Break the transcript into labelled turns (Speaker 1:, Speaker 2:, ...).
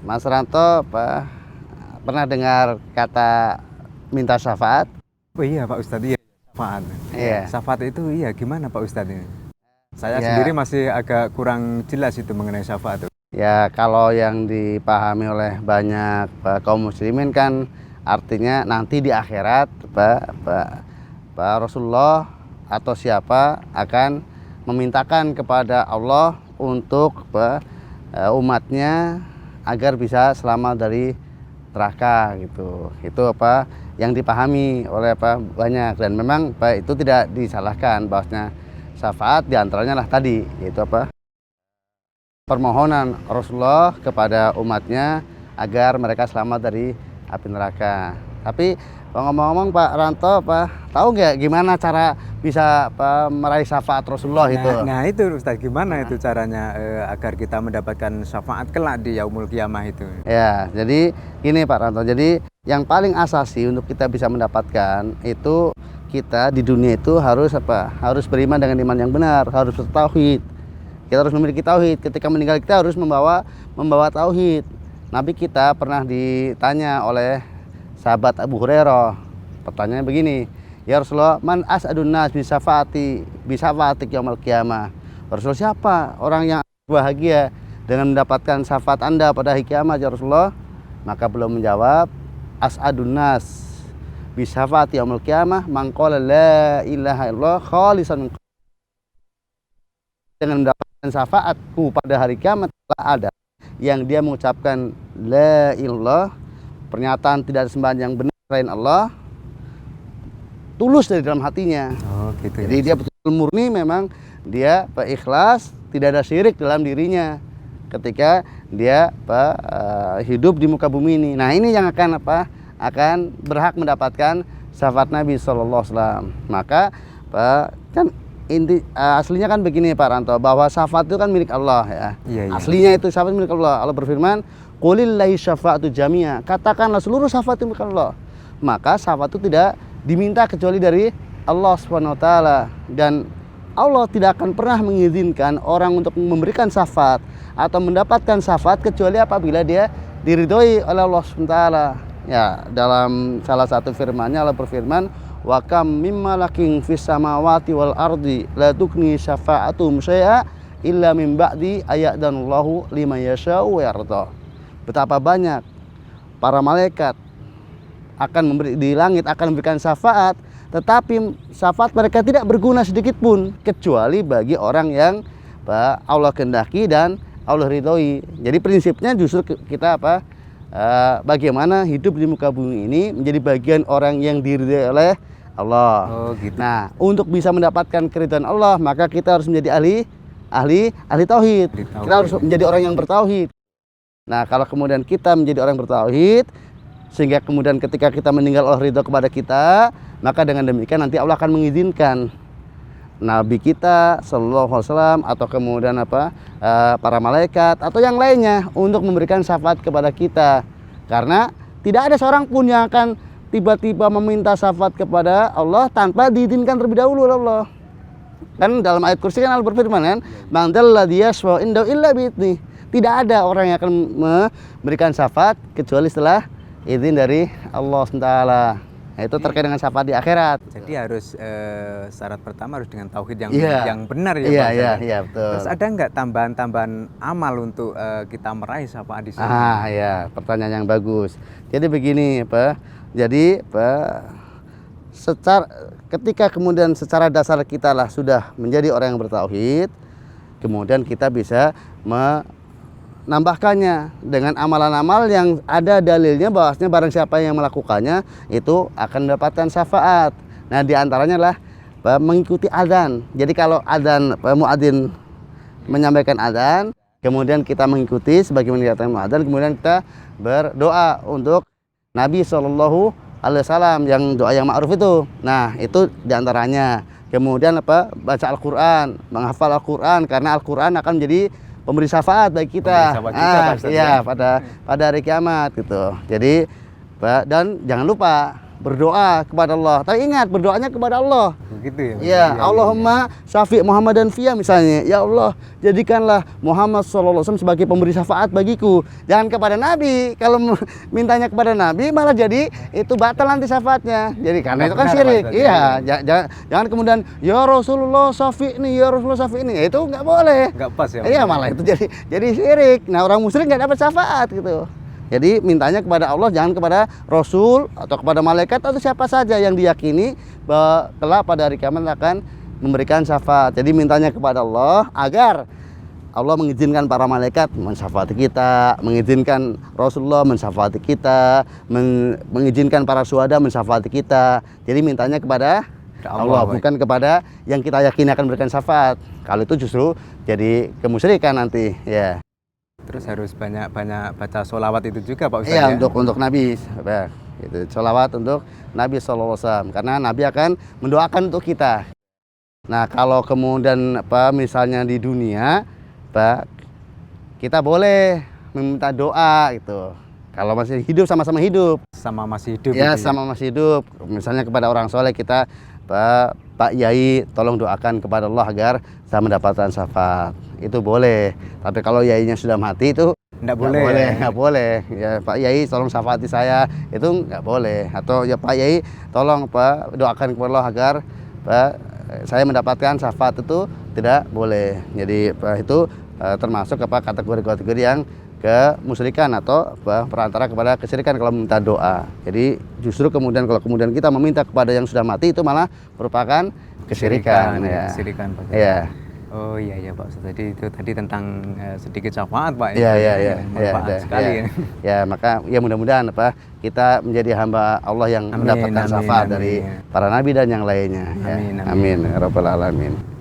Speaker 1: Mas Ranto pernah dengar kata minta syafaat?
Speaker 2: Oh iya Pak Ustadz, iya syafaat.
Speaker 1: Iya.
Speaker 2: Syafaat itu iya gimana Pak Ustadz ini? Saya
Speaker 1: Ya.
Speaker 2: sendiri masih agak kurang jelas itu mengenai syafaat itu.
Speaker 1: Ya, kalau yang dipahami oleh banyak kaum muslimin kan artinya nanti di akhirat Rasulullah atau siapa akan memintakan kepada Allah untuk umatnya agar bisa selamat dari neraka gitu. Itu yang dipahami oleh banyak, dan memang itu tidak disalahkan. Bahwasanya syafaat diantaranya lah tadi, yaitu permohonan Rasulullah kepada umatnya agar mereka selamat dari api neraka. Tapi ngomong-ngomong Pak Ranto, tahu nggak gimana cara bisa meraih syafaat Rasulullah itu?
Speaker 2: Nah itu Ustadz, gimana itu caranya agar kita mendapatkan syafaat kelak di yaumul qiyamah itu?
Speaker 1: Ya, jadi gini Pak Ranto. Jadi yang paling asasi untuk kita bisa mendapatkan itu, kita di dunia itu harus Harus beriman dengan iman yang benar, harus bertauhid. Kita harus memiliki tauhid. Ketika meninggal kita harus membawa tauhid. Nabi kita pernah ditanya oleh sahabat Abu Hurairah. Pertanyaannya begini, ya Rasulullah, man as'adun nas bisafaatik yaumil qiyamah. Rasulullah, siapa orang yang bahagia dengan mendapatkan syafaat Anda pada hari kiamat ya Rasulullah? Maka beliau menjawab, as'adun nas bisafaati yaumil qiyamah man qala la ilaha illallah khalisan min, dengan mendapatkan syafaatku pada hari kiamat ada yang dia mengucapkan la ilallah, pernyataan tidak ada sembahan yang benar selain Allah, tulus dari dalam hatinya.
Speaker 2: Oh gitu.
Speaker 1: Jadi dia betul murni, memang dia ikhlas, tidak ada syirik dalam dirinya ketika dia hidup di muka bumi ini. Nah, ini yang akan akan berhak mendapatkan syafaat Nabi SAW. Maka kan aslinya kan begini Pak Ranto, bahwa syafaat itu kan milik Allah ya.
Speaker 2: Iya.
Speaker 1: Aslinya itu syafaat milik Allah. Allah berfirman, qulillahi syafa'atu jami'a. Katakanlah seluruh syafaat itu milik Allah. Maka syafaat itu tidak diminta kecuali dari Allah SWT, dan Allah tidak akan pernah mengizinkan orang untuk memberikan syafaat atau mendapatkan syafaat kecuali apabila dia diridhoi oleh Allah SWT. Ya, dalam salah satu firman-Nya Allah berfirman, wa kam mimma lakin fis samawati wal ardi la tukni syafa'atum syai'a illa min ba'di aya'danallahu liman yasha'u wa yarda. Betapa banyak para malaikat di langit akan memberikan syafaat, tetapi syafaat mereka tidak berguna sedikit pun kecuali bagi orang yang Allah kehendaki dan Allah ridhoi. Jadi prinsipnya justru kita bagaimana hidup di muka bumi ini menjadi bagian orang yang diridhoi oleh Allah.
Speaker 2: Oh gitu.
Speaker 1: Nah, untuk bisa mendapatkan keridhaan Allah, maka kita harus menjadi ahli tauhid. Kita harus menjadi orang yang bertauhid. Nah, kalau kemudian kita menjadi orang bertauhid, sehingga kemudian ketika kita meninggal Allah ridho kepada kita, maka dengan demikian nanti Allah akan mengizinkan Nabi kita Sallallahu Alaihi Wasallam atau kemudian para malaikat atau yang lainnya untuk memberikan syafaat kepada kita. Karena tidak ada seorang pun yang akan tiba-tiba meminta syafaat kepada Allah tanpa diizinkan terlebih dahulu oleh Allah. Kan dalam ayat kursi kan Allah berfirman kan, man dzalladzi yashfa'u indahu illa bi'idznih. Tidak ada orang yang akan memberikan syafaat kecuali setelah izin dari Allah SWT. Nah, itu terkait dengan syafaat di akhirat.
Speaker 2: Jadi harus syarat pertama harus dengan tauhid yang benar ya Pak.
Speaker 1: Iya, betul.
Speaker 2: Terus ada nggak tambahan-tambahan amal untuk kita meraih syafaat di sini?
Speaker 1: Ya, pertanyaan yang bagus. Jadi begini, Jadi ketika kemudian secara dasar kita lah sudah menjadi orang yang bertauhid, kemudian kita bisa menambahkannya dengan amalan-amal yang ada dalilnya bahwasanya barang siapa yang melakukannya itu akan mendapatkan syafaat. Nah, diantaranya lah mengikuti adzan. Jadi kalau adzan muadzin menyampaikan adzan, kemudian kita mengikuti sebagaimana dikatakan muadzin, kemudian kita berdoa untuk Nabi Shallallahu Alaihi Wasallam, yang doa yang ma'ruf itu. Nah, itu diantaranya. Kemudian baca Al-Quran, menghafal Al-Quran, karena Al-Quran akan menjadi pemberi syafaat bagi kita. Pada hari kiamat gitu. Jadi dan jangan lupa berdoa kepada Allah. Tapi ingat, berdoanya kepada Allah.
Speaker 2: Begitu ya. Pak?
Speaker 1: Ya, Allahumma syafi' Muhammadan fiyya misalnya. Ya Allah, jadikanlah Muhammad sallallahu alaihi wasallam sebagai pemberi syafaat bagiku. Jangan kepada Nabi. Kalau mintanya kepada Nabi malah jadi itu batal nanti syafaatnya. Jadi karena itu kan syirik. Iya, jangan kemudian ya Rasulullah syafi'ni, ya Rasulullah syafi'ni. Ya, itu nggak boleh.
Speaker 2: Nggak pas ya.
Speaker 1: Iya, malah itu jadi syirik. Nah, orang musyrik nggak dapat syafaat gitu. Jadi mintanya kepada Allah, jangan kepada Rasul atau kepada malaikat atau siapa saja yang diyakini bahwa kelak pada hari kiamat akan memberikan syafaat. Jadi mintanya kepada Allah agar Allah mengizinkan para malaikat mensyafaati kita, mengizinkan Rasulullah mensyafaati kita, mengizinkan para syuhada mensyafaati kita. Jadi mintanya kepada Allah, bukan kepada yang kita yakini akan memberikan syafaat. Kalau itu justru jadi kemusyrikan nanti, ya.
Speaker 2: Terus harus banyak-banyak baca sholawat itu juga Pak Ustaz.
Speaker 1: Iya,
Speaker 2: ya?
Speaker 1: untuk Nabi, itu sholawat untuk Nabi SAW, karena Nabi akan mendoakan untuk kita. Nah, kalau kemudian misalnya di dunia, kita boleh meminta doa gitu. Kalau masih hidup, sama-sama hidup.
Speaker 2: Sama masih hidup.
Speaker 1: Ya,
Speaker 2: gitu
Speaker 1: sama masih hidup. Misalnya kepada orang soleh kita, Pak Yai, tolong doakan kepada Allah agar saya mendapatkan syafaat. Itu boleh. Tapi kalau yainya sudah mati itu
Speaker 2: nggak boleh.
Speaker 1: Nggak boleh. Ya Pak Yai, tolong syafaati saya. Itu nggak boleh. Atau ya Pak Yai, tolong doakan kepada Allah agar saya mendapatkan syafaat, itu tidak boleh. Jadi itu termasuk kategori-kategori yang kemusyrikan atau perantara kepada kesyirikan kalau meminta doa. Jadi justru kemudian kalau kemudian kita meminta kepada yang sudah mati itu malah merupakan kesyirikan. Ya.
Speaker 2: Kesyirikan Pak.
Speaker 1: Ya.
Speaker 2: Oh iya Pak. Jadi itu tadi tentang sedikit syafaat Pak.
Speaker 1: Iya.
Speaker 2: Manfaat sekali ya.
Speaker 1: Ya, maka ya mudah-mudahan kita menjadi hamba Allah yang mendapatkan syafaat dari para nabi dan yang lainnya.
Speaker 2: Amin.
Speaker 1: Amin. Ya Rabbal alamin.